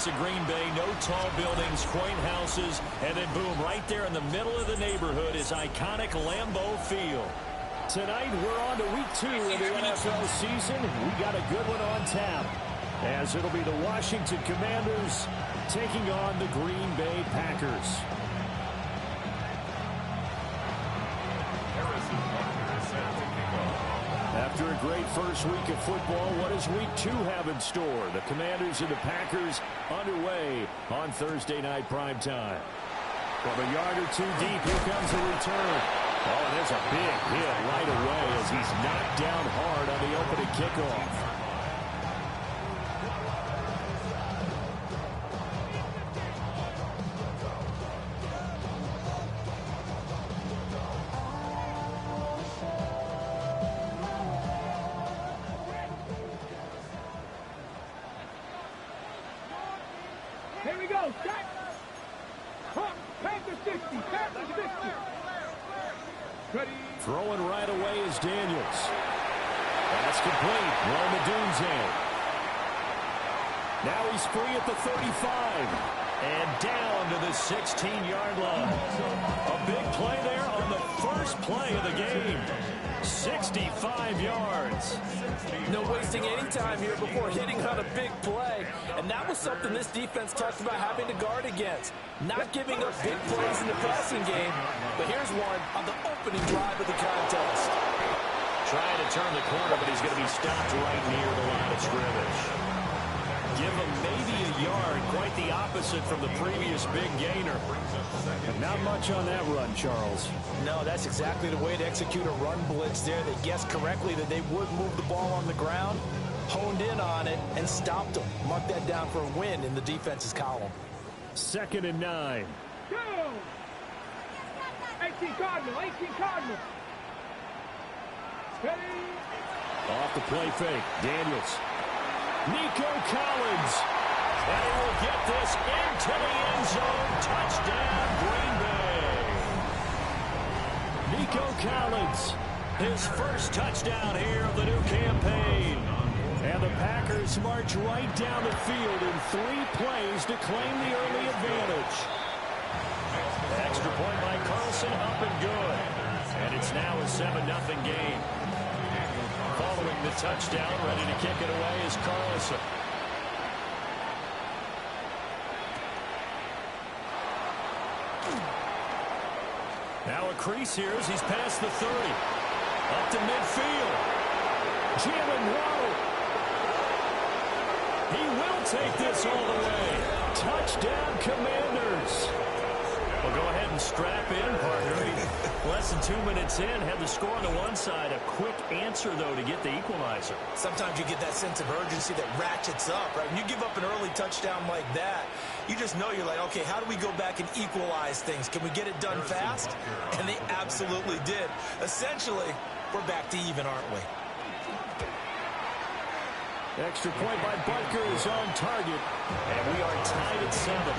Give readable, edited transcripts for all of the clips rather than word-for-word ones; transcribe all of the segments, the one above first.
To Green Bay, no tall buildings, quaint houses, and then boom, right there in the middle of the neighborhood is iconic Lambeau Field. Tonight, we're on to week 2 of the NFL season. We got a good one on tap, as it'll be the Washington Commanders taking on the Green Bay Packers. After a great first week of football, what does week 2 have in store? The Commanders and the Packers underway on Thursday night primetime. From a yard or 2 deep, here comes the return. Oh, and there's a big hit right away as he's knocked down hard on the opening kickoff. Here we go. Panther 60. Panther 60. Ready. Throwing right away is Daniels. That's complete. Rome Odunze. Now he's free at the 35. And down to the 16-yard line. A big play there on the first play of the game. 65 yards. No wasting any time here before hitting on a big play. And that was something this defense talked about having to guard against. Not giving up big plays in the passing game. But here's one on the opening drive of the contest. Trying to turn the corner, but he's going to be stopped right near the line of scrimmage. Give him maybe a yard, quite the opposite from the previous big gainer. And not much on that run, Charles. No, that's exactly the way to execute a run blitz there. They guessed correctly that they would move the ball on the ground, honed in on it, and stopped them. Mark that down for a win in the defense's column. 2nd and 9. Go! 18 Cardinal. 18 Cardinal. Ready. Off the play fake. Daniels. Nico Collins. And he will get this into the end zone. Touchdown, Green Bay. Nico Collins, his first touchdown here of the new campaign. And the Packers march right down the field in 3 plays to claim the early advantage. Extra point by Carlson, up and good. And it's now a 7-0 game. Following the touchdown, ready to kick it away is Carlson. Now a crease here as he's past the 30. Up to midfield. Jalen Waddle. He will take this all the way. Touchdown, Commanders. Well, go ahead and strap in, partner. Less than 2 minutes in, had the score on the one side. A quick answer, though, to get the equalizer. Sometimes you get that sense of urgency that ratchets up, right? When you give up an early touchdown like that, you just know you're like, okay, how do we go back and equalize things? Can we get it done fast? And they absolutely did. Essentially, we're back to even, aren't we? Extra point by Butker is on target. And we are tied at 7.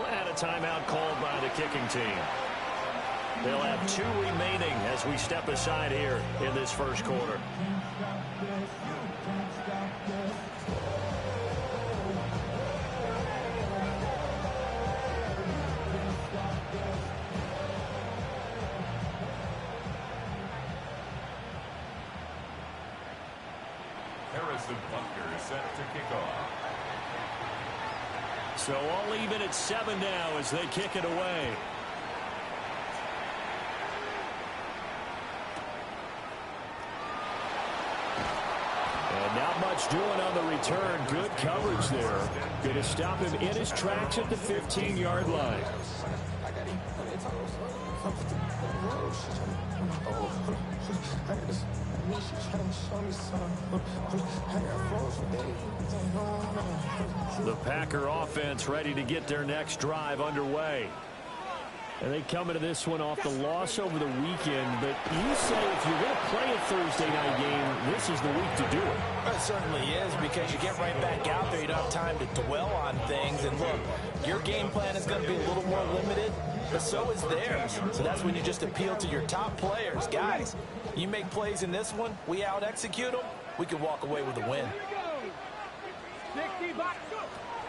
And a timeout called by the kicking team. They'll have 2 remaining as we step aside here in this first quarter. Harrison Butker is set to kick off. So all even at 7 now as they kick it away. And not much doing on the return. Good coverage there. Going to stop him in his tracks at the 15-yard line. The Packer offense ready to get their next drive underway. And they come into this one off the loss over the weekend. But you say if you're going to play a Thursday night game, this is the week to do it. It certainly is, because you get right back out there. You don't have time to dwell on things. And look, your game plan is going to be a little more limited, but so is theirs. So that's when you just appeal to your top players. Guys, you make plays in this one, we out-execute them, we can walk away with a win.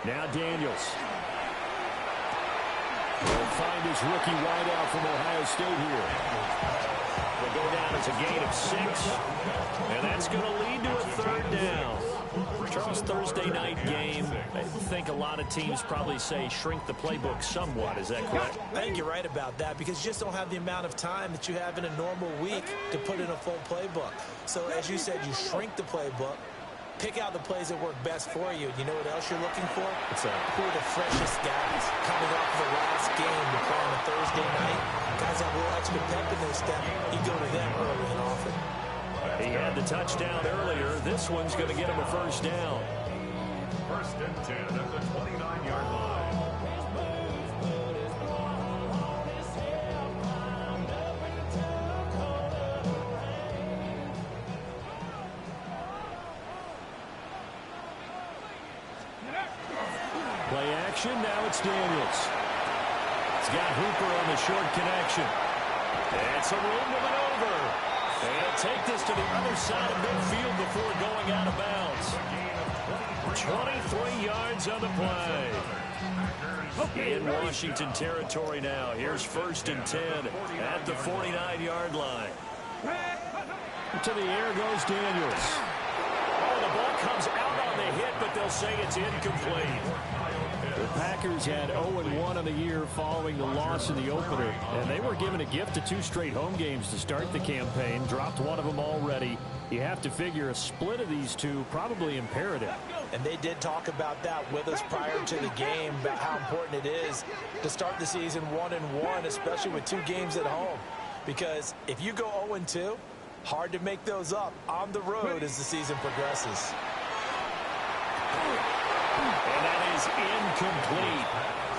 Now Daniels will find his rookie wideout from Ohio State here. Will go down as a gain of 6, and that's going to lead to a third down. Charles, Thursday night game, I think a lot of teams probably say shrink the playbook somewhat. Is that correct? I think you're right about that, because you just don't have the amount of time that you have in a normal week to put in a full playbook. So as you said, you shrink the playbook, pick out the plays that work best for you. You know what else you're looking for? Who are the freshest guys coming off the last game to play on a Thursday night? Guys have a little extra pep in their step. You go to them early and often. He had the touchdown earlier. This one's going to get him a first down. 1st and 10 at the 29-yard line. Play action, now it's Daniels. It's got Hooper on the short connection. And some room to maneuver. And he'll take this to the other side of midfield before going out of bounds. 23 yards on the play. In Washington territory now. Here's 1st and 10 at the 49-yard line. To the air goes Daniels. Oh, the ball comes out on the hit, but they'll say it's incomplete. The Packers had 0-1 on the year following the loss in the opener, and they were given a gift of 2 straight home games to start the campaign. Dropped one of them already. You have to figure a split of these two probably imperative. And they did talk about that with us prior to the game, about how important it is to start the season 1-1, especially with 2 games at home. Because if you go 0-2, hard to make those up on the road as the season progresses. And that is incomplete.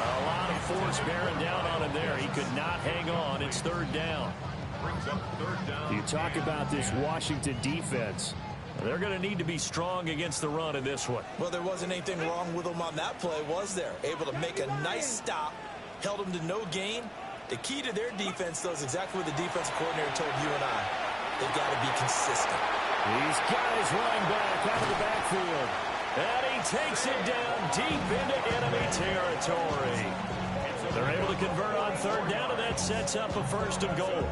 A lot of force bearing down on him there. He could not hang on. It's 3rd down. You talk about this Washington defense. They're going to need to be strong against the run in this one. Well, there wasn't anything wrong with them on that play, was there? Able to make a nice stop, held them to no gain. The key to their defense, though, is exactly what the defensive coordinator told you and I. They've got to be consistent. These guys running back out of the backfield. And he takes it down deep into enemy territory. They're able to convert on 3rd down, and that sets up a 1st and goal.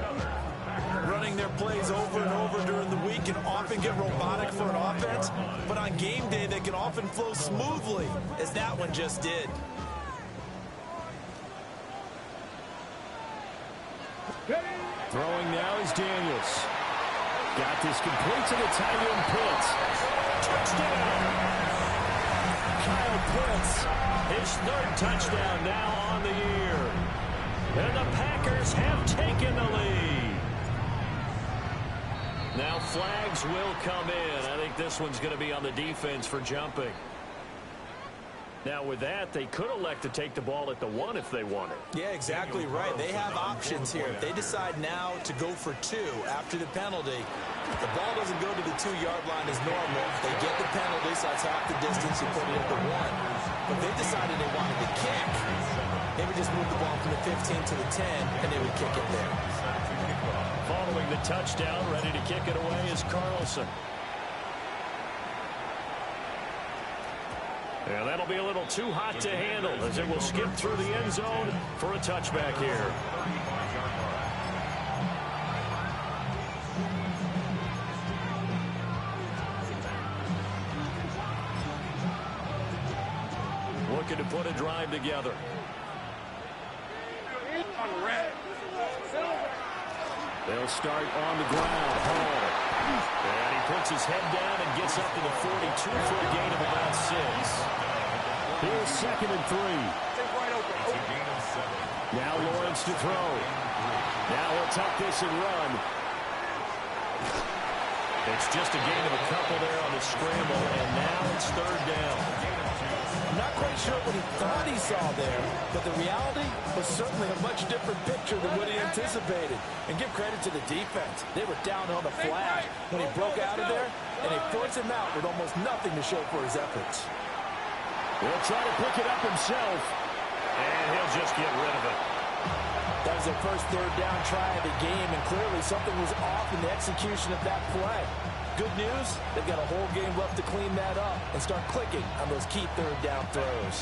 Running their plays over and over during the week can often get robotic for an offense, but on game day they can often flow smoothly, as that one just did. Throwing now is Daniels. Got this complete to the tight end Pitts. Touchdown! Kyle Pitts, his 3rd touchdown now on the year. And the Packers have taken the lead. Now flags will come in. I think this one's going to be on the defense for jumping. Now with that, they could elect to take the ball at the 1 if they wanted. Yeah, exactly right. They have options here. If they decide now to go for 2 after the penalty, the ball doesn't go to the 2-yard line as normal. They get the penalty, so that's half the distance. You put it at the 1. But they decided they wanted to kick. They would just move the ball from the 15 to the 10, and they would kick it there. Following the touchdown, ready to kick it away is Carlson. And that'll be a little too hot to handle as it will skip through the end zone for a touchback here. Looking to put a drive together. They'll start on the ground. Hall. And he puts his head down and gets up to the 42 for a gain of about 6. Here's 2nd and 3. Now Lawrence to throw. Now he'll tuck this and run. It's just a gain of a couple there on the scramble, and now it's 3rd down. Not quite sure what he thought he saw there, but the reality was certainly a much different picture than what he anticipated. And give credit to the defense. They were down on the flash when he broke out of there, and they forced him out with almost nothing to show for his efforts. He'll try to pick it up himself, and he'll just get rid of it. That was their first third down try of the game, and clearly something was off in the execution of that play. Good news, they've got a whole game left to clean that up and start clicking on those key third down throws.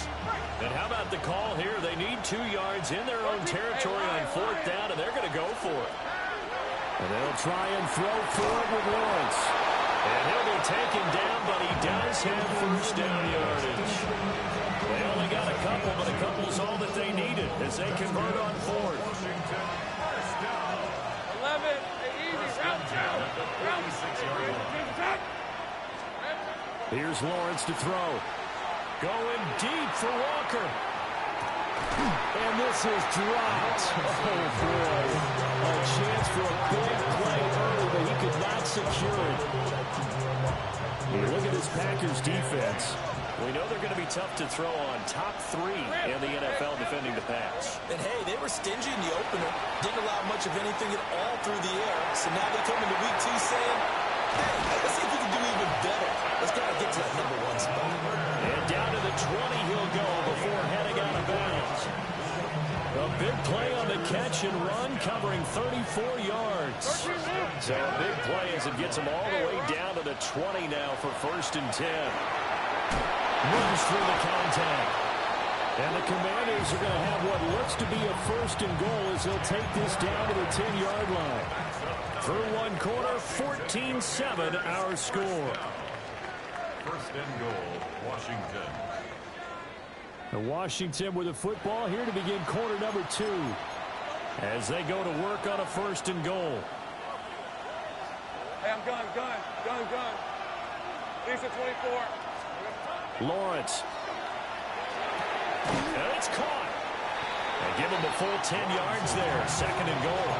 And how about the call here? They need 2 yards in their own territory on fourth down, and they're going to go for it. And they'll try and throw for it with Lawrence. And he'll be taken down, but he does have first down yardage. They only got a couple, but a couple's all that they needed as they convert on fourth. 11, easy, round down. Here's Lawrence to throw. Going deep for Walker. And this is dropped. Oh, boy. A chance for a big play early, but he could not secure it. Look at this Packers defense. We know they're going to be tough to throw on. Top 3 in the NFL defending the pass. And, hey, they were stingy in the opener. Didn't allow much of anything at all through the air. So now they come into week 2 saying, hey, let's see if we can do even better. Let's try to get to that number 1 spot. And down to the 20 he'll go before heading out of bounds. A big play on the catch and run, covering 34 yards. So a big play as it gets him all the way down to the 20 now for first and 10. Moves through the contact. And the Commanders are going to have what looks to be a first and goal as they'll take this down to the 10-yard line. Through one quarter, 14-7 our score. First and goal, Washington. And Washington with the football here to begin quarter number 2. As they go to work on a first and goal. Hey, I'm gun. Lisa 24. Lawrence. And it's caught. And give him a full 10 yards there. Second and goal.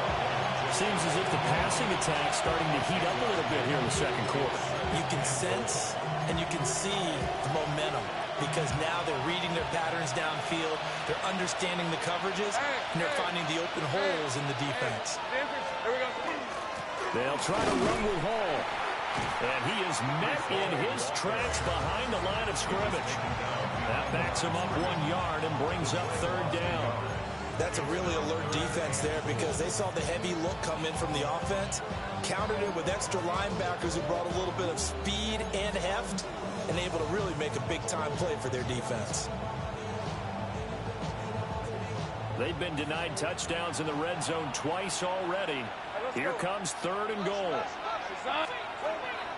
Seems as if the passing attack's starting to heat up a little bit here in the second quarter. You can sense and you can see the momentum because now they're reading their patterns downfield. They're understanding the coverages, and they're finding the open holes in the defense. Here we go. They'll try to run with Hall. And he is met in his tracks behind the line of scrimmage. That backs him up 1 yard and brings up third down. That's a really alert defense there because they saw the heavy look come in from the offense, countered it with extra linebackers who brought a little bit of speed and heft, and able to really make a big-time play for their defense. They've been denied touchdowns in the red zone twice already. Here comes third and goal.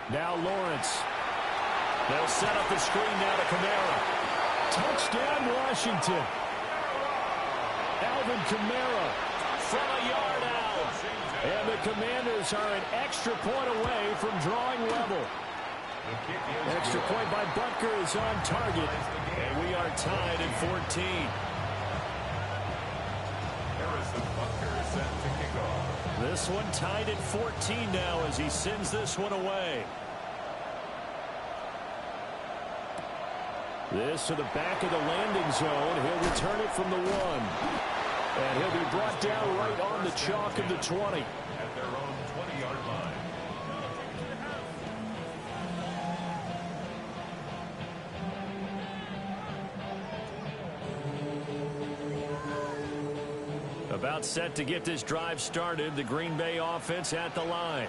Now Lawrence. They'll set up the screen now to Kamara. Touchdown, Washington. Alvin Kamara from a yard out. And the Commanders are an extra point away from drawing level. Extra point by Butker is on target. And we are tied at 14. This one tied at 14 now as he sends this one away. This to the back of the landing zone. He'll return it from the 1. And he'll be brought down right on the chalk of the 20. At their own 20-yard line. About set to get this drive started. The Green Bay offense at the line.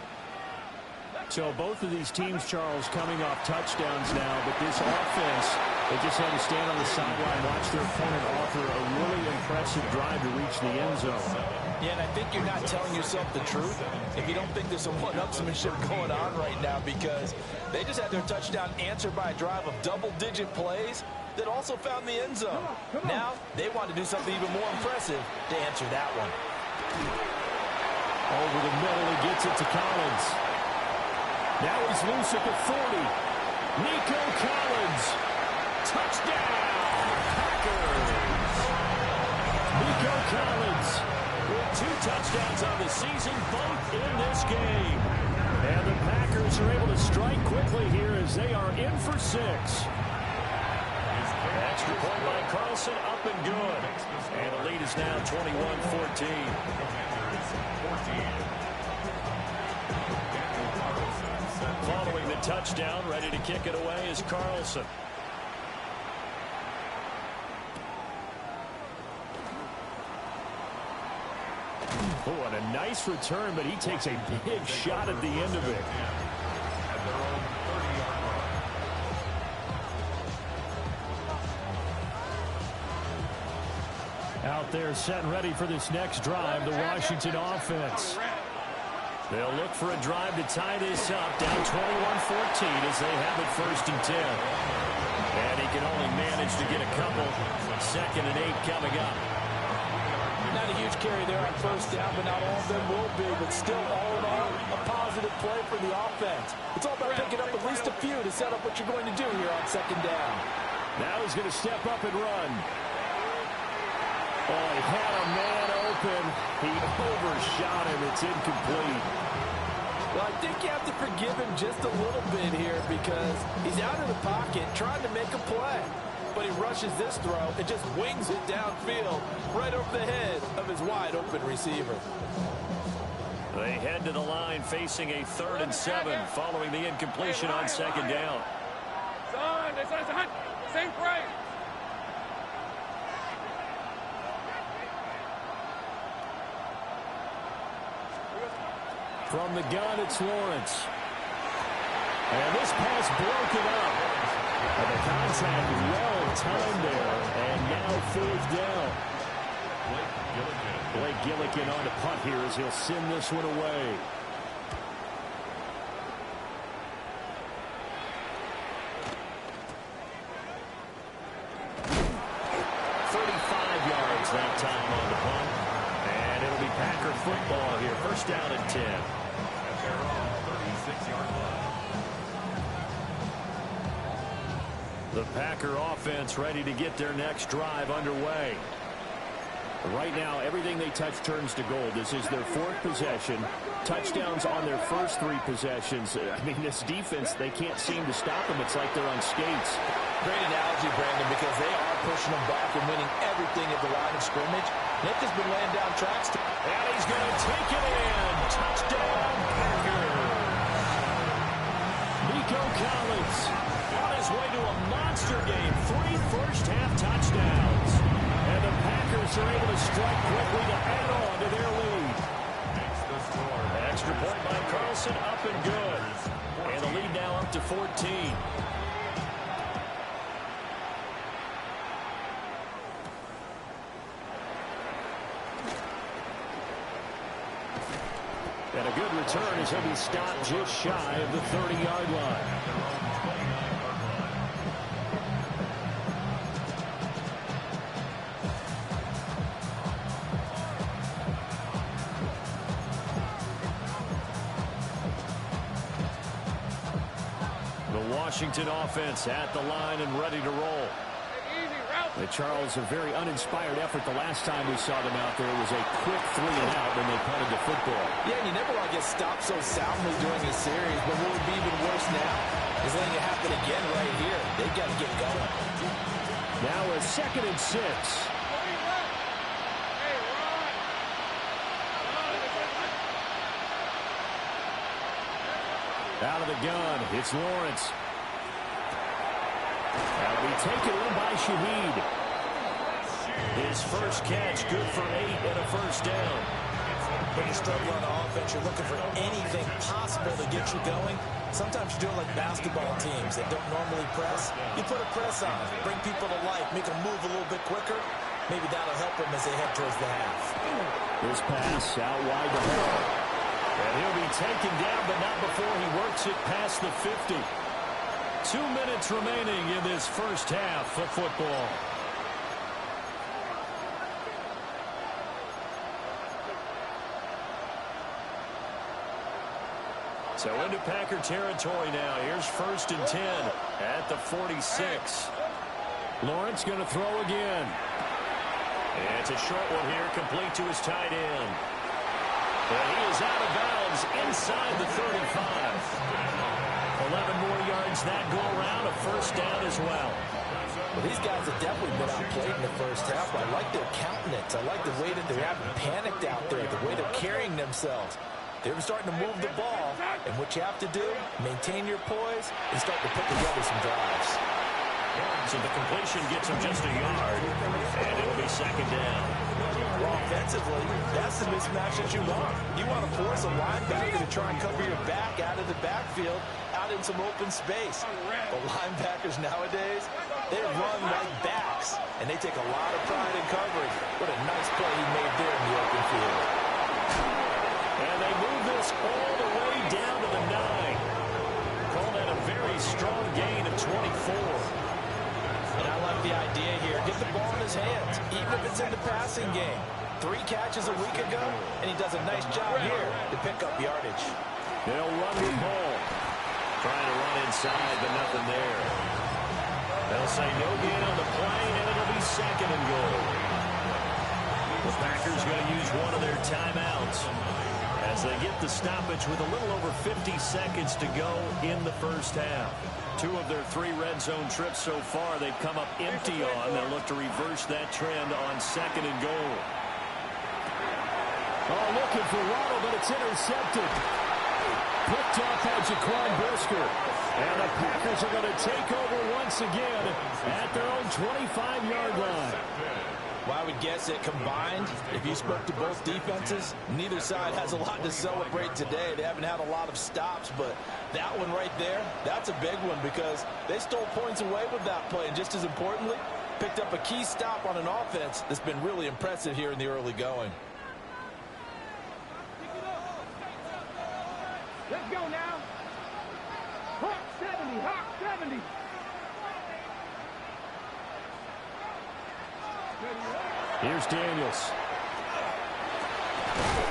So both of these teams, Charles, coming off touchdowns now, but this offense, they just had to stand on the sideline, watch their opponent offer a really impressive drive to reach the end zone. Yeah, and I think you're not telling yourself the truth if you don't think there's some one-upsmanship going on right now because they just had their touchdown answered by a drive of double-digit plays that also found the end zone. Now, they want to do something even more impressive to answer that one. Over the middle, he gets it to Collins. Now he's loose at the 40. Nico Collins. Touchdown, Packers. Nico Collins with 2 touchdowns on the season, both in this game. And the Packers are able to strike quickly here as they are in for 6. Extra point by Carlson, up and good. And the lead is now 21-14. Following the touchdown, ready to kick it away is Carlson. Oh, and a nice return, but he takes a big shot at the end of it. Out there set and ready for this next drive, the Washington offense. They'll look for a drive to tie this up, down 21-14 as they have it 1st and 10. And he can only manage to get a couple. 2nd and 8 coming up. Not a huge carry there on 1st down, but not all of them will be. But still, all in all, a positive play for the offense. It's all about picking up at least a few to set up what you're going to do here on 2nd down. Now he's going to step up and run. Oh, he had a man open. He overshot him. It's incomplete. Well, I think you have to forgive him just a little bit here because he's out of the pocket trying to make a play. But he rushes this throw and just wings it downfield right over the head of his wide-open receiver. They head to the line facing a 3rd and 7 following the incompletion on 2nd down. Same play. From the gun, it's Lawrence. And this pass broken up. And the contact well timed there. And now 4th down. Blake Gillikin on the punt here as he'll send this one away. That time on the punt. And it'll be Packer football here. 1st down and 10. At their own 36-yard line. The Packer offense ready to get their next drive underway. Right now, everything they touch turns to gold. This is their 4th possession. Touchdowns on their first 3 possessions. I mean, this defense, they can't seem to stop them. It's like they're on skates. Great analogy, Brandon, because they are pushing them back and winning everything at the line of scrimmage. Nick has been laying down tracks. And he's going to take it in. Touchdown, Packers. Nico Collins on his way to a monster game. 3 first-half touchdowns. And the Packers are able to strike quickly to add on to their lead. Extra point by Carlson, up and good. And the lead now up to 14. And a good return as he'll be stopped just shy of the 30-yard line. The Washington offense at the line and ready to roll. The Charles, a very uninspired effort the last time we saw them out there. It was a quick 3 and out when they punted the football. Yeah, and you never want to get stopped so soundly during a series, but what would be even worse now is letting it happen again right here. They've got to get going. Now a 2nd and 6. Out of the gun, it's Lawrence. That'll be taken in by Shaheed. His first catch, good for 8 and a 1st down. When you struggle on offense, you're looking for anything possible to get you going. Sometimes you do it like basketball teams that don't normally press. You put a press on it, bring people to life, make them move a little bit quicker. Maybe that'll help them as they head towards the half. This pass out wide to Hall. And he'll be taken down, but not before he works it past the 50. 2 minutes remaining in this first half of football. So into Packer territory now. Here's 1st and 10 at the 46. Lawrence going to throw again. And it's a short one here, complete to his tight end. And he is out of bounds inside the 35. 11 more yards that go around, a 1st down as well. Well, these guys have definitely been outplayed in the first half. I like their countenance. I like the way that they haven't panicked out there, the way they're carrying themselves. They're starting to move the ball, and what you have to do, maintain your poise and start to put together some drives. So the completion gets him just a yard, and it'll be second down. Well, offensively, that's the mismatch that you want. You want to force a linebacker to try and cover your back out of the backfield, out in some open space. But linebackers nowadays, they run like backs, and they take a lot of pride in coverage. What a nice play he made there in the open field. And they move this all the way down to the 9. Call that a very strong gain of 24. And I like the idea here. Get the ball in his hands, even if it's in the passing game. 3 catches a week ago, and he does a nice job here to pick up yardage. They'll run the ball. Trying to run inside, but nothing there. They'll say no gain on the play, and it'll be second and goal. The Packers going to use one of their timeouts as they get the stoppage with a little over 50 seconds to go in the first half. 2 of their 3 red zone trips so far they've come up empty on. They'll look to reverse that trend on second and goal. Oh, looking for Waddle, but it's intercepted. Picked up by Jaquan Brisker. And the Packers are going to take over once again at their own 25-yard line. Well, I would guess that combined, if you spoke to both defenses, neither side has a lot to celebrate today. They haven't had a lot of stops, but that one right there, that's a big one because they stole points away with that play. And just as importantly, picked up a key stop on an offense that's been really impressive here in the early going. Let's go now. Hawk 70, Hawk 70. Here's Daniels.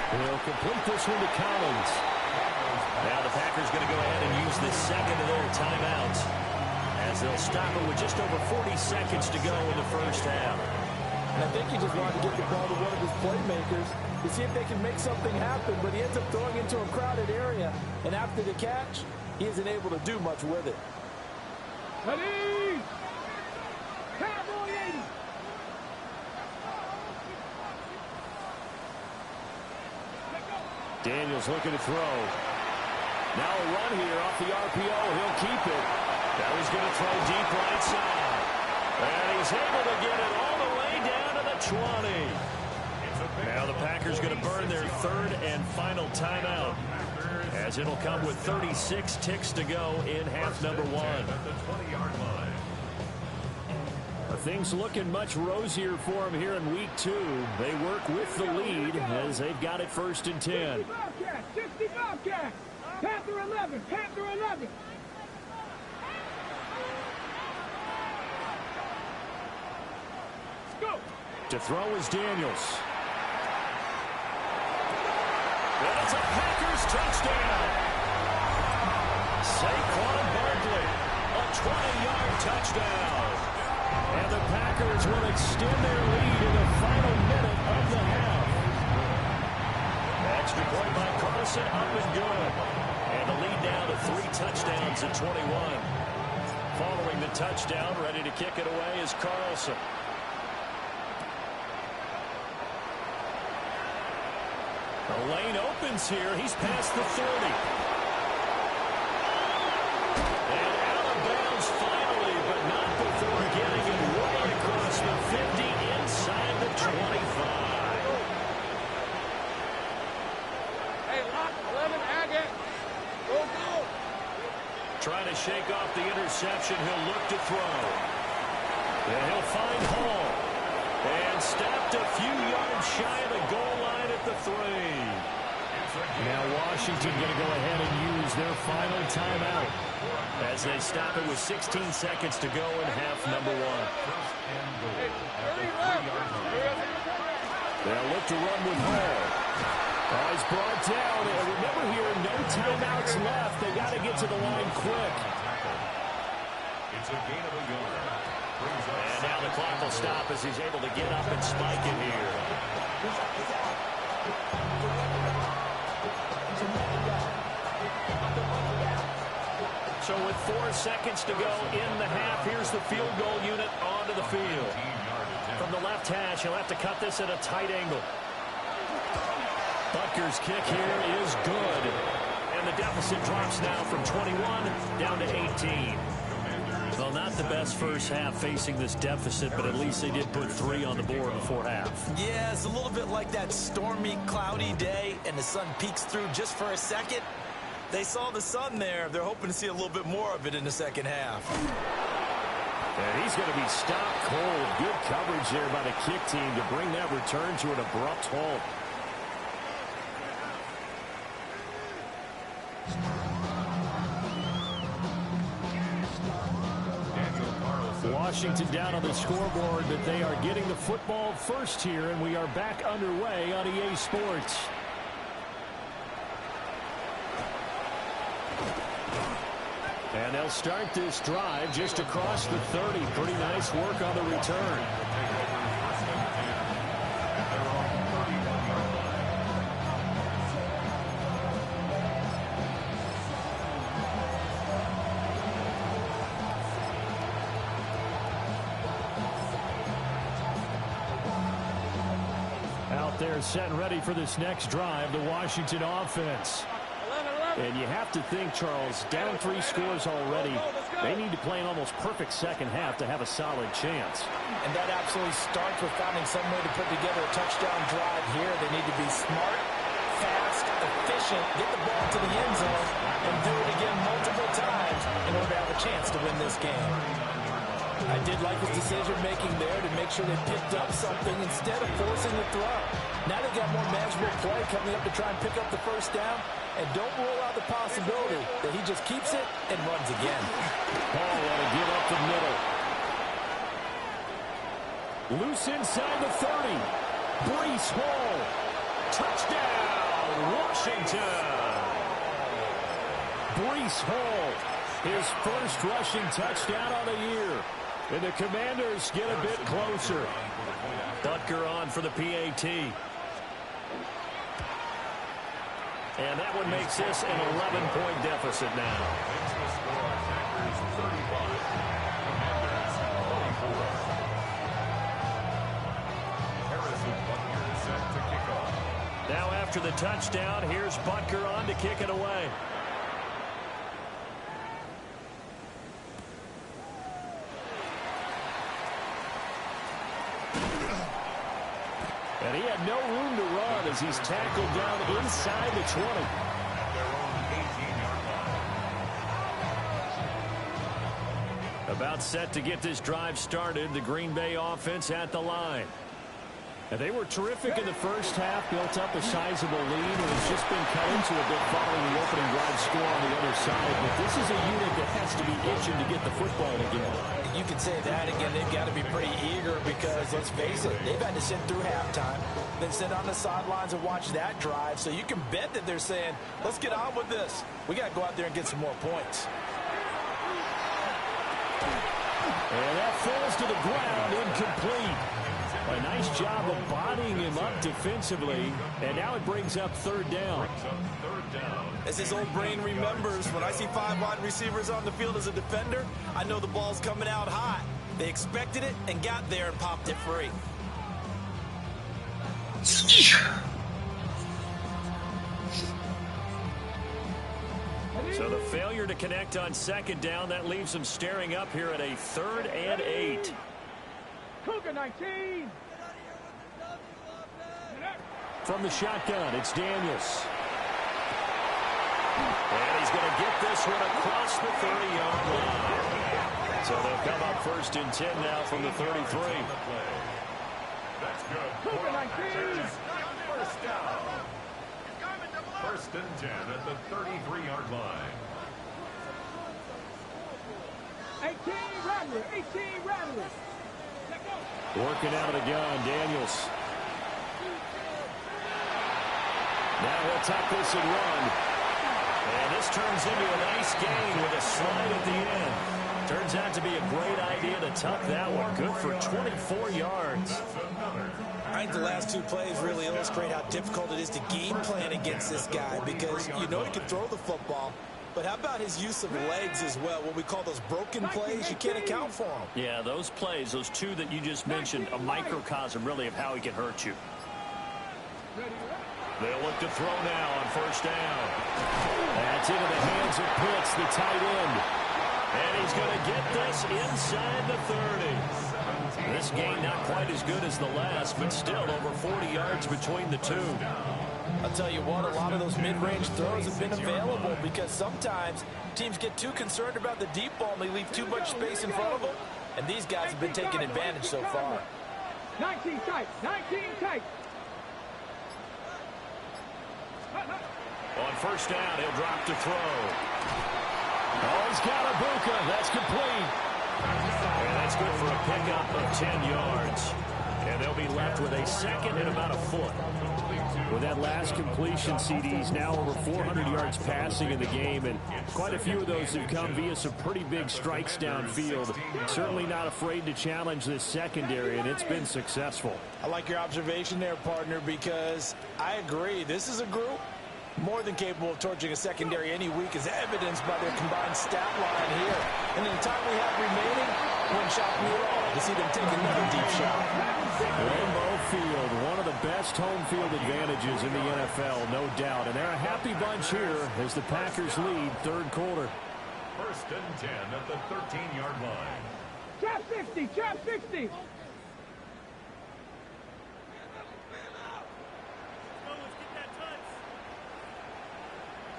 He'll complete this one to Collins. Now the Packers going to go ahead and use the second of their timeouts as they'll stop it with just over 40 seconds to go in the first half. And I think he just wanted to get the ball to one of his playmakers to see if they can make something happen, but he ends up throwing into a crowded area, and after the catch, he isn't able to do much with it. Ready? Cowboy 80. Daniels looking to throw. Now a run here off the RPO. He'll keep it. Now he's going to throw deep right side. And he's able to get it all the way down to the 20. Now the Packers going to burn their 3rd and final timeout, as it'll come with 36 ticks to go in half number 1. Things looking much rosier for them here in week 2. They work with the lead as they've got it 1st and 10. 60 Bobcats. Panther 11. Panther 11. Let's go. To throw is Daniels. And it's a Packers touchdown. Saquon Barkley, a 20-yard touchdown. And the Packers will extend their lead in the final minute of the half. Extra point by Carson, up and good. And the lead down to 3 touchdowns at 21. Following the touchdown, ready to kick it away is Carlson. The lane opens here. He's past the 30. And out of bounds finally, but not before getting it right across the 50 inside the 25. Hey, lock 11, Agate. Go, go. Trying to shake off the interception. He'll look to throw. And he'll find Hall. And stopped a few yards shy of the goal line at the 3. Now Washington going to go ahead and use their final timeout as they stop it with 16 seconds to go in half number 1. They'll look to run with Hall. He's brought down. And remember here, no timeouts left. They got to get to the line quick. It's a gain of a yard. And now the clock will stop as he's able to get up and spike it here. So with 4 seconds to go in the half, here's the field goal unit onto the field. From the left hash, he'll have to cut this at a tight angle. Butker's kick here is good. And the deficit drops now from 21 down to 18. Well, not the best first half facing this deficit, but at least they did put 3 on the board before half. Yeah, it's a little bit like that stormy, cloudy day, and the sun peeks through just for a second. They saw the sun there. They're hoping to see a little bit more of it in the second half. And he's going to be stopped cold. Good coverage there by the kick team to bring that return to an abrupt halt. Washington down on the scoreboard, but they are getting the football first here, and we are back underway on EA Sports. And they'll start this drive just across the 30. Pretty nice work on the return. Out there set and ready for this next drive, the Washington offense. And you have to think, Charles, down 3 scores already. They need to play an almost perfect second half to have a solid chance. And that absolutely starts with finding some way to put together a touchdown drive here. They need to be smart, fast, efficient, get the ball to the end zone, and do it again multiple times in order to have a chance to win this game. I did like his decision-making there to make sure they picked up something instead of forcing the throw. Now they've got more manageable play coming up to try and pick up the first down. And don't rule out the possibility that he just keeps it and runs again. Ball ought to give up the middle. Loose inside the 30. Breece Hall. Touchdown, Washington. Breece Hall, his first rushing touchdown on the year. And the Commanders get a bit closer. Butker on for the PAT. And that one makes this an 11-point deficit now. Now after the touchdown, here's Butker on to kick it away. And he had no room to run as he's tackled down inside the 20. About set to get this drive started, the Green Bay offense at the line. And they were terrific in the first half, built up a sizable lead, and it's just been cut into a bit following the opening drive score on the other side. But this is a unit that has to be itching to get the football again. You can say that again. They've got to be pretty eager because, let's face it, they've had to sit through halftime, then sit on the sidelines and watch that drive. So you can bet that they're saying, let's get on with this. We got to go out there and get some more points. And that falls to the ground, incomplete. A nice job of bodying him up defensively, and now it brings up third down. As his old brain remembers, when I see 5 wide receivers on the field as a defender, I know the ball's coming out hot. They expected it and got there and popped it free. So the failure to connect on second down, that leaves them staring up here at a 3rd and 8. Cougar 19. From the shotgun, it's Daniels. And he's going to get this one across the 30-yard line. So they'll come up 1st and 10 now from the 33. That's good. Cougar 19. First down. 1st and 10 at the 33-yard line. 18 Rattler. 18 Rattler. Working out of the gun, Daniels. Now he'll tuck this and run. And this turns into a nice gain with a slide at the end. Turns out to be a great idea to tuck that one. Good for 24 yards. I think the last 2 plays really illustrate how difficult it is to game plan against this guy because you know he can throw the football, But how about his use of legs as well? What we call those broken plays, you can't account for them. Yeah, those plays, those two that you just mentioned, a microcosm really of how he can hurt you. They'll look to throw now on first down. That's into the hands of Pitts, the tight end. And he's going to get this inside the 30. This game not quite as good as the last, but still over 40 yards between the two. I'll tell you what, a lot of those mid-range throws have been available because sometimes teams get too concerned about the deep ball and they leave too much space in front of them. And these guys have been taking advantage so far. 19 tight, 19 tight. On first down, he'll drop to throw. Oh, he's got Ibuka. That's complete. And that's good for a pickup of 10 yards. And they'll be left with a second and about a foot. With that last completion, CDs now over 400 yards passing in the game, and quite a few of those have come via some pretty big strikes downfield. Certainly not afraid to challenge this secondary, and it's been successful. I like your observation there, partner, because I agree. This is a group more than capable of torching a secondary any week, as evidenced by their combined stat line here. And in the time we have remaining, it wouldn't shock me at all to see them take another deep shot. Lambeau Field, one of the best home field advantages in the NFL, no doubt. And they're a happy bunch here as the Packers lead third quarter. First and 10 at the 13-yard line. Trap 60, trap 60.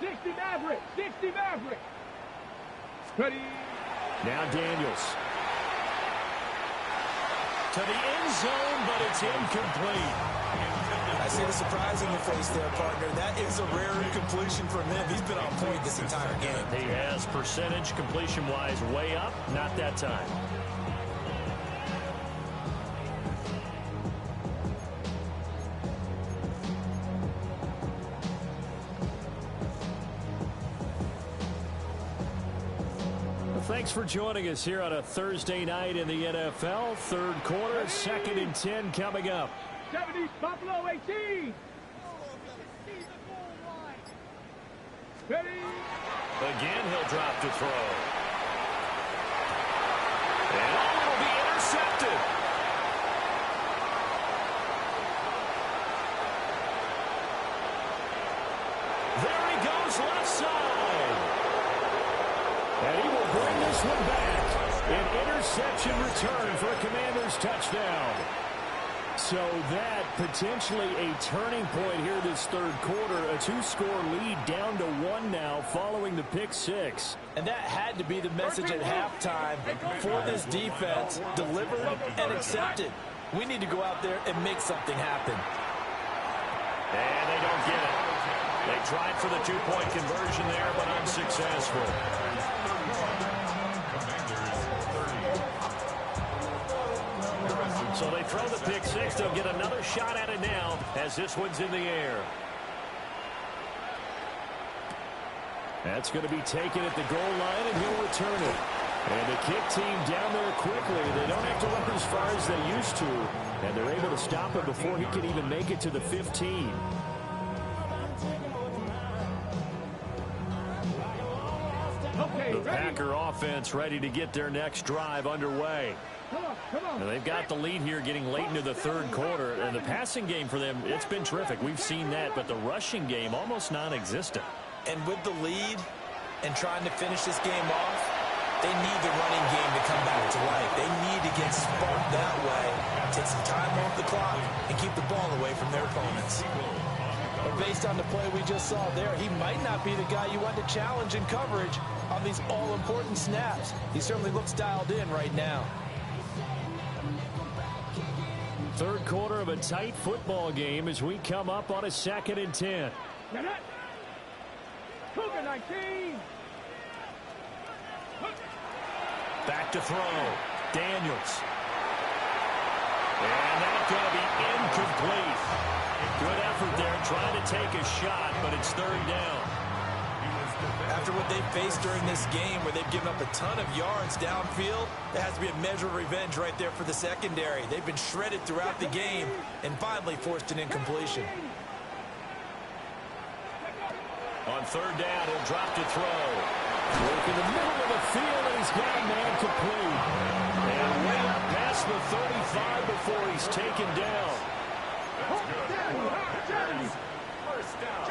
60 Maverick, 60 Maverick. Ready. Now Daniels. To the end zone, but it's incomplete. I see the surprise in your face there, partner. That is a rare incompletion from him. He's been on point this entire game. He has percentage completion-wise way up, not that time. Thanks for joining us here on a Thursday night in the NFL. Third quarter, second and 10 coming up. 70, Buffalo 18. Ready. Again, he'll drop to throw. And it'll be intercepted. There he goes, left side. And he will bring this one back. An interception return for a Commanders touchdown. So that potentially a turning point here this third quarter. A two-score lead down to one now following the pick six. And that had to be the message at halftime for this defense, delivered and accepted. We need to go out there and make something happen. And they don't get it. They tried for the two-point conversion there, but unsuccessful. So they throw the pick six. They'll get another shot at it now as this one's in the air. That's going to be taken at the goal line, and he'll return it. And the kick team down there quickly. They don't have to run as far as they used to. And they're able to stop him before he can even make it to the 15. The Packer offense ready to get their next drive underway. Now they've got the lead here getting late into the third quarter, and the passing game for them, it's been terrific. We've seen that, but the rushing game almost non-existent. And with the lead and trying to finish this game off, they need the running game to come back to life. They need to get sparked that way, take some time off the clock, and keep the ball away from their opponents. But based on the play we just saw there, he might not be the guy you want to challenge in coverage on these all-important snaps. He certainly looks dialed in right now. Third quarter of a tight football game as we come up on a second and 10. Cougar 19. Back to throw. Daniels. And that's going to be incomplete. Good effort there trying to take a shot, but it's third down. After what they faced during this game where they've given up a ton of yards downfield, there has to be a measure of revenge right there for the secondary. They've been shredded throughout the game and finally forced an incompletion. On third down, he'll drop to throw. Work in the middle of the field, and he's got a man complete. And way up past the 35 before he's taken down. First down.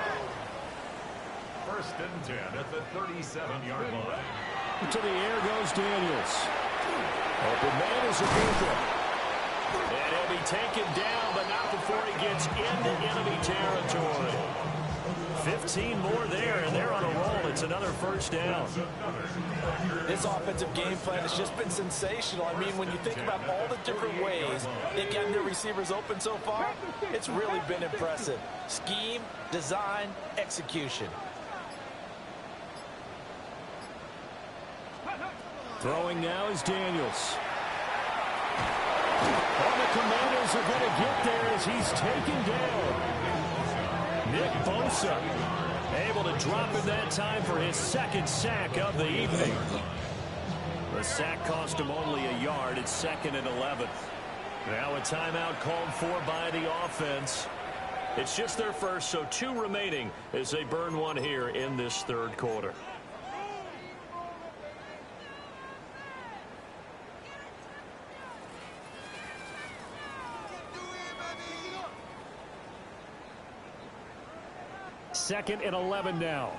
First and 10 at the 37-yard line. To the air goes Daniels. Open man is Abuja. And he'll be taken down, but not before he gets into enemy territory. 15 more there, and they're on a roll. It's another first down. This offensive game plan has just been sensational. I mean, when you think about all the different ways they've gotten their receivers open so far, it's really been impressive. Scheme, design, execution. Throwing now is Daniels. And the Commanders are going to get there as he's taken down. Nick Bosa able to drop in that time for his second sack of the evening. The sack cost him only a yard. It's 2nd and 11. Now a timeout called for by the offense. It's just their first, so 2 remaining as they burn one here in this third quarter. Second and 11 now.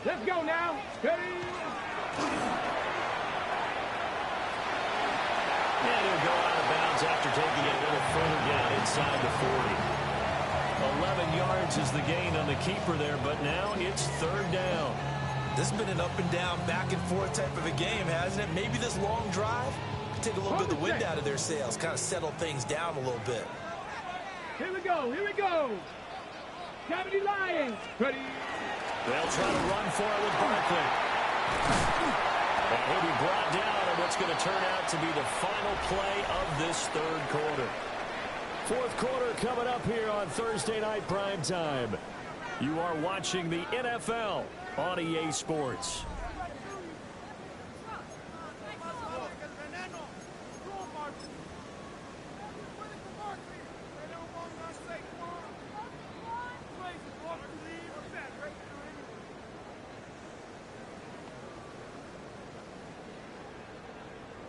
Let's go now. Steady. And he'll go out of bounds after taking it a little further down inside the 40. 11 yards is the gain on the keeper there, but now it's third down. This has been an up and down, back and forth type of a game, hasn't it? Maybe this long drive could take a little bit of the wind out of their sails, kind of settle things down a little bit. Here we go. Here we go. 70 Lions. Ready. They'll try to run for it with Barkley. And he'll be brought down in what's going to turn out to be the final play of this third quarter. Fourth quarter coming up here on Thursday Night Primetime. You are watching the NFL on EA Sports.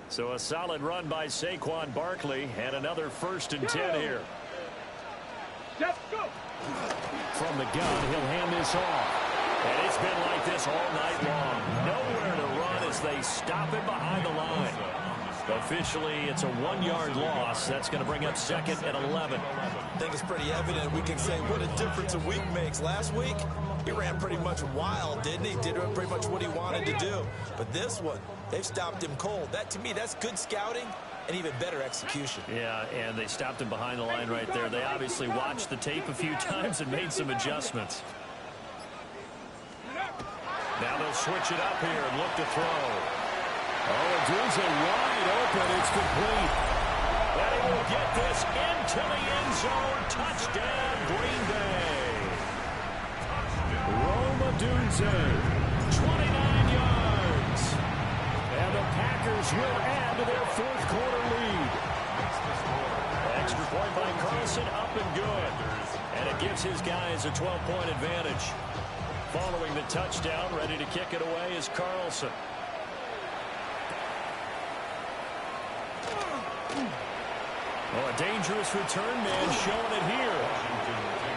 So a solid run by Saquon Barkley and another 1st and 10 here. Let's go. From the gun, he'll hand this off. And it's been like this all night long. Nowhere to run as they stop him behind the line. Officially, it's a 1-yard loss. That's going to bring up 2nd and 11. I think it's pretty evident. We can say what a difference a week makes. Last week, he ran pretty much wild, didn't he? Did pretty much what he wanted to do. But this one, they've stopped him cold. That, to me, that's good scouting and even better execution. Yeah, and they stopped him behind the line right there. They obviously watched the tape a few times and made some adjustments. Now they'll switch it up here and look to throw. Oh, Dunze wide open. It's complete. And he will get this into the end zone. Touchdown, Green Bay. Rome Odunze, 29 yards. And the Packers will add to their fourth quarter lead. Extra point by Carlson, up and good. And it gives his guys a 12-point advantage. Following the touchdown, ready to kick it away is Carlson. Oh, a dangerous return man showing it here.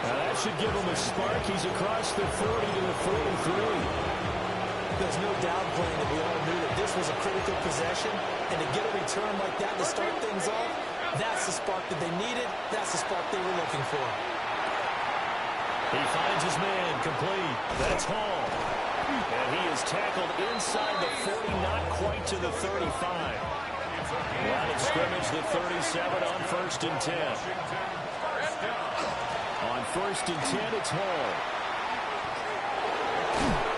Now that should give him a spark. He's across the 40 to the 43. There's no doubt, Glenn, that we all knew that this was a critical possession, and to get a return like that to start things off, that's the spark that they needed. That's the spark they were looking for. He finds his man complete. That's Hall. And he is tackled inside the 40, not quite to the 35. Line of scrimmage, the 37 on 1st and 10. On 1st and 10, it's Hall.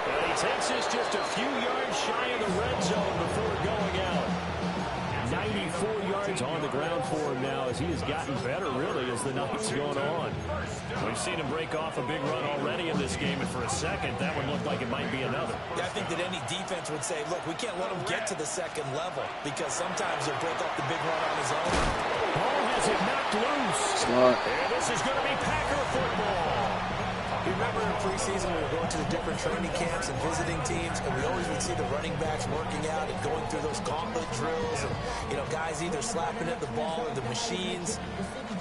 And he takes this just a few yards shy of the red zone before going out. 94 yards on the ground for him now as he has gotten better, really, as the night's going on. We've seen him break off a big run already in this game, and for a second, that one looked like it might be another. Yeah, I think that any defense would say, look, we can't let him get to the second level because sometimes he'll break off the big run on his own. Ball has it knocked loose. And this is going to be Packer football. You remember in preseason we were going to the different training camps and visiting teams, and we always would see the running backs working out and going through those gauntlet drills, and guys either slapping at the ball or the machines.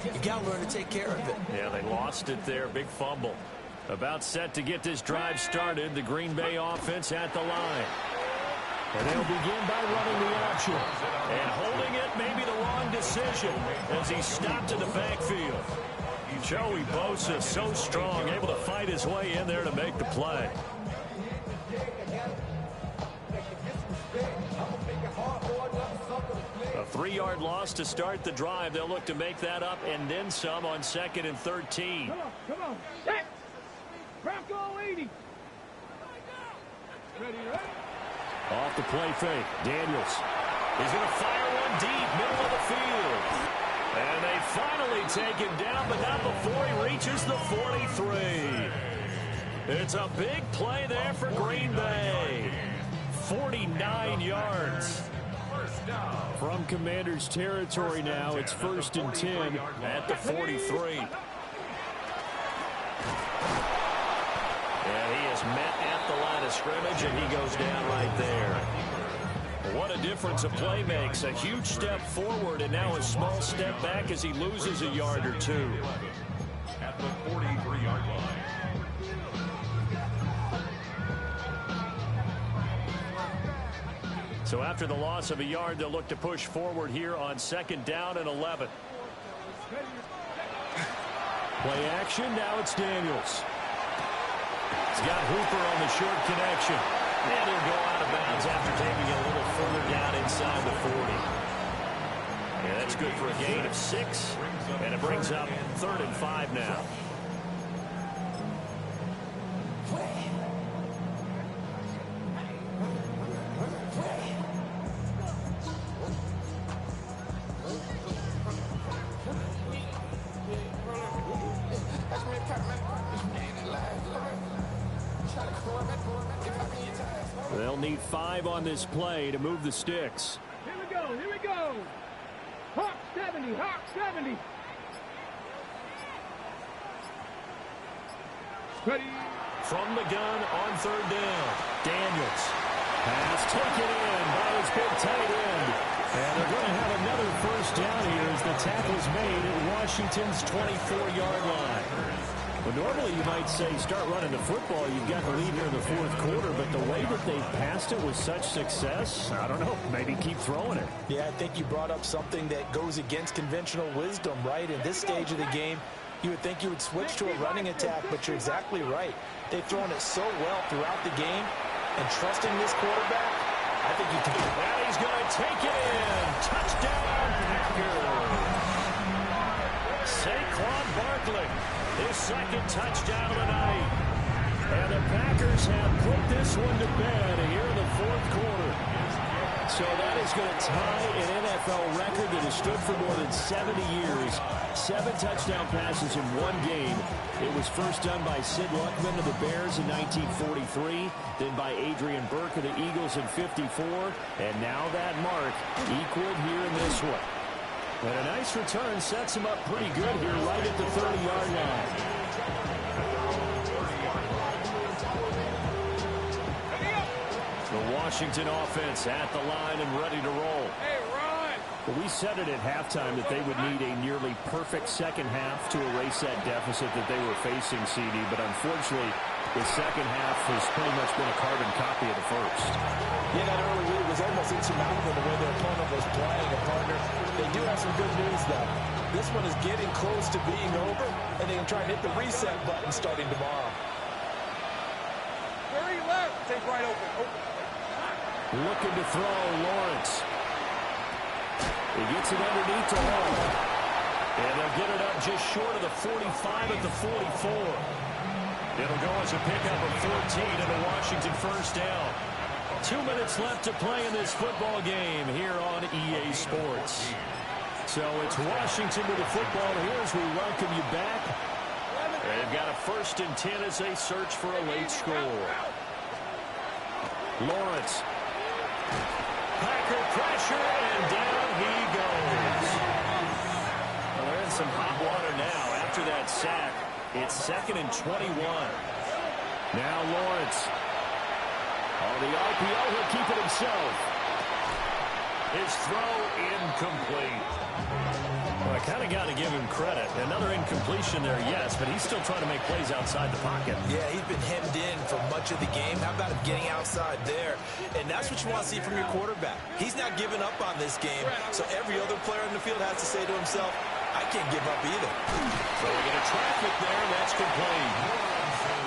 You got to learn to take care of it. Yeah, they lost it there. Big fumble. About set to get this drive started. The Green Bay offense at the line. And they'll begin by running the option. And holding it, maybe the wrong decision as he stopped in the backfield. Joey Bosa, so strong, able to fight his way in there to make the play. A 3-yard loss to start the drive. They'll look to make that up and then some on 2nd and 13. Come on. Set. Crack all 80. Ready? Off the play fake. Daniels. He's going to fire one deep, middle of the field. And they finally take him down, but not before he reaches the 43. It's a big play there for Green Bay. 49 yards. From Commanders territory now, it's 1st and 10 at the 43. And he is met at the line of scrimmage, and he goes down right there. What a difference a play makes. A huge step forward and now a small step back as he loses a yard or two. At the 43-yard line. So after the loss of a yard, they'll look to push forward here on 2nd down and 11. Play action. Now it's Daniels. He's got Hooper on the short connection. And he'll go out of bounds after taking it a little further down inside the 40. Yeah, that's good for a gain of 6. And it brings up 3rd and 5 now. They'll need 5 on this play to move the sticks. Here we go. Hawk 70. Ready. From the gun on 3rd down. Daniels. Pass taken in by his big tight end. And they're going to have another 1st down here as the tackle's made at Washington's 24-yard line. Well, normally you might say start running the football. You've got the lead here in the 4th quarter, but the way that they've passed it with such success, I don't know, maybe keep throwing it. Yeah, I think you brought up something that goes against conventional wisdom, right? In this stage of the game, you would think you would switch to a running attack, but you're exactly right. They've thrown it so well throughout the game, and trusting this quarterback, I think you can. And he's going to take it in. Touchdown, Packers. Saquon Barkley, his 2nd touchdown of the night. And the Packers have put this one to bed here in the 4th quarter. So that is going to tie an NFL record that has stood for more than 70 years. 7 touchdown passes in one game. It was first done by Sid Luckman of the Bears in 1943, then by Adrian Burke of the Eagles in 54, and now that mark equaled here in this one. And a nice return sets him up pretty good here right at the 30-yard line. The Washington offense at the line and ready to roll. Hey, run. Well, we said it at halftime that they would need a nearly perfect second half to erase that deficit that they were facing, CD, but unfortunately, the second half has pretty much been a carbon copy of the first. Yeah, that early lead was almost insurmountable the way their opponent was playing, and partner, they do have some good news, though. This one is getting close to being over, and they can try and hit the reset button starting tomorrow. Very left. Take right open. Looking to throw, Lawrence. He gets it underneath to Hall. And they'll get it up just short of the 45 at the 44. It'll go as a pickup of 14 and a Washington 1st down. 2 minutes left to play in this football game here on EA Sports. So it's Washington with the football here as we welcome you back. They've got a 1st and 10 as they search for a late score. Lawrence. Packer pressure, and down he goes. Well, they're in some hot water now after that sack. It's 2nd and 21. Now Lawrence. On the RPO, he'll keep it himself. His throw incomplete. Well, I kind of got to give him credit. Another incompletion there, yes, but he's still trying to make plays outside the pocket. Yeah, he's been hemmed in for much of the game. How about him getting outside there? And that's what you want to see from your quarterback. He's not giving up on this game, so every other player in the field has to say to himself, I can't give up either. Throwing into traffic there, that's complete.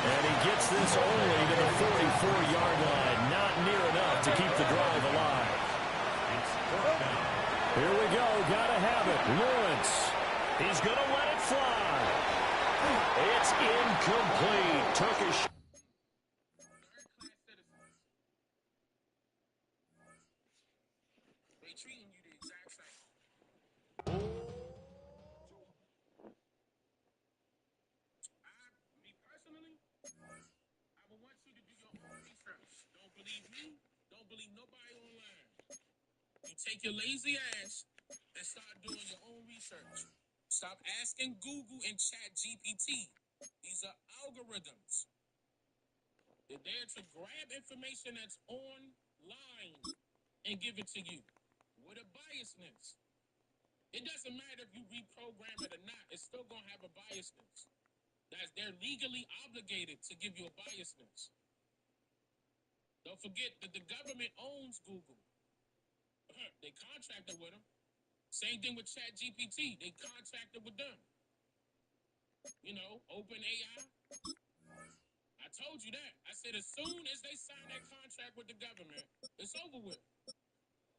And he gets this only to the 44-yard line. Not near enough to keep the drive alive. Here we go. Got to have it. Lawrence. He's going to let it fly. It's incomplete. Took a shot. They treating you the exact same. Me personally, I would want you to do your own research. Don't believe me. Don't believe nobody online. You take your lazy ass and start doing your own research. Stop asking Google and Chat GPT. These are algorithms. They're there to grab information that's online and give it to you with a biasness. It doesn't matter if you reprogram it or not. It's still going to have a biasness. They're legally obligated to give you a biasness. Don't forget that the government owns Google. They contracted with them. Same thing with ChatGPT. They contracted with them. You know, OpenAI. I told you that. I said as soon as they sign that contract with the government, it's over with.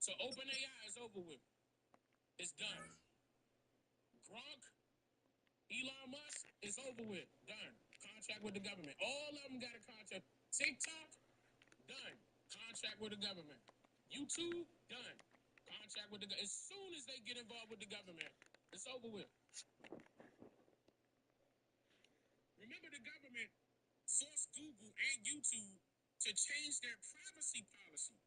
So OpenAI is over with. It's done. Gronk, Elon Musk, it's over with. Done. Contract with the government. All of them got a contract. TikTok, done. Contract with the government. YouTube, done. Contract with the government. As soon as they get involved with the government, it's over with. Remember, the government forced Google and YouTube to change their privacy policy.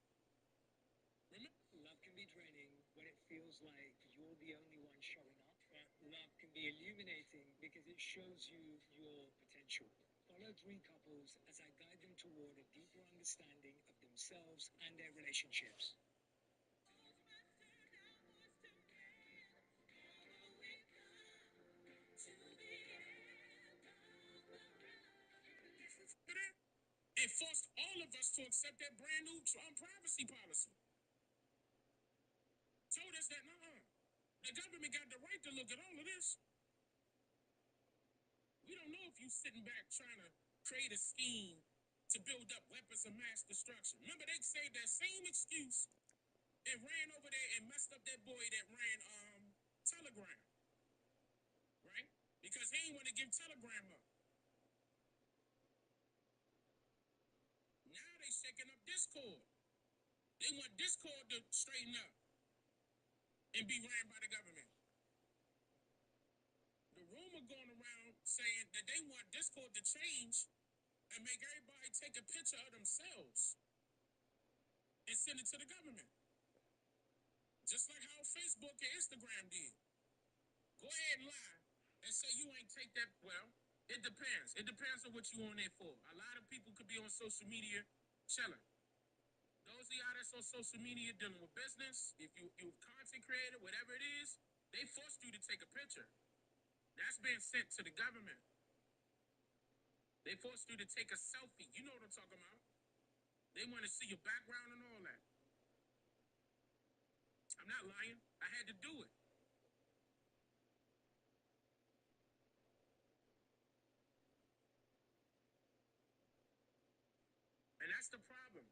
Remember? Love can be draining when it feels like you're the only one showing up. But love can be illuminating because it shows you your potential. Follow 3 couples as I guide them toward a deeper understanding of themselves and their relationships. It forced all of us to accept that brand new privacy policy. Told us that, the government got the right to look at all of this. We don't know if you sitting back trying to create a scheme to build up weapons of mass destruction. Remember, they saved that same excuse and ran over there and messed up that boy that ran Telegram. Right? Because he ain't want to give Telegram up. Now they shaking up Discord. They want Discord to straighten up and be ran by the government. The rumor going around saying that they want Discord to change and make everybody take a picture of themselves and send it to the government. Just like how Facebook and Instagram did. Go ahead and lie and say you ain't take that. Well, it depends. It depends on what you on there for. A lot of people could be on social media chilling. Those of y'all that's on social media dealing with business, if you're content creator, whatever it is, they forced you to take a picture. That's being sent to the government. They forced you to take a selfie. You know what I'm talking about. They want to see your background and all that. I'm not lying. I had to do it. And that's the problem.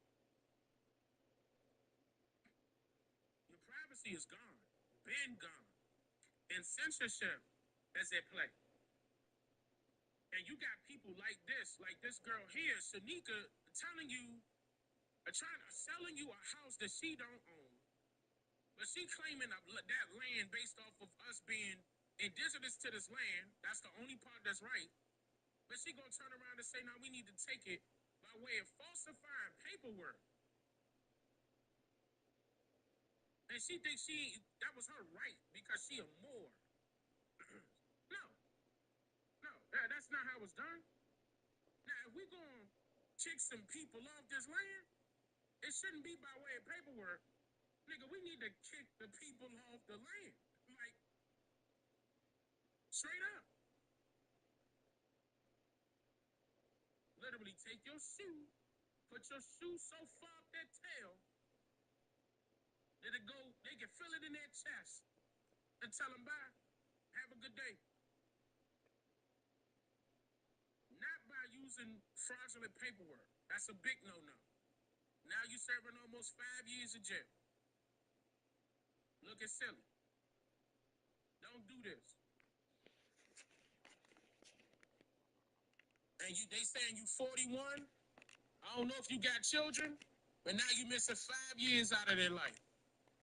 Your privacy is gone. Been gone. And censorship is at play. And you got people like this girl here, Shanika, telling you, selling you a house that she don't own. But she claiming that land based off of us being indigenous to this land. That's the only part that's right. But she gonna turn around and say, now we need to take it by way of falsifying paperwork. And she thinks that was her right because she a Moor. No, that's not was done. Now, if we're going to kick some people off this land, it shouldn't be by way of paperwork. Nigga, we need to kick the people off the land. Like, straight up. Literally take your shoe, put your shoe so far up their tail that they can feel it in their chest and tell them bye. Have a good day. Not by using fraudulent paperwork. That's a big no-no. Now you're serving almost 5 years in jail. Looking silly. Don't do this. And they saying you 41. I don't know if you got children, but now you're missing 5 years out of their life.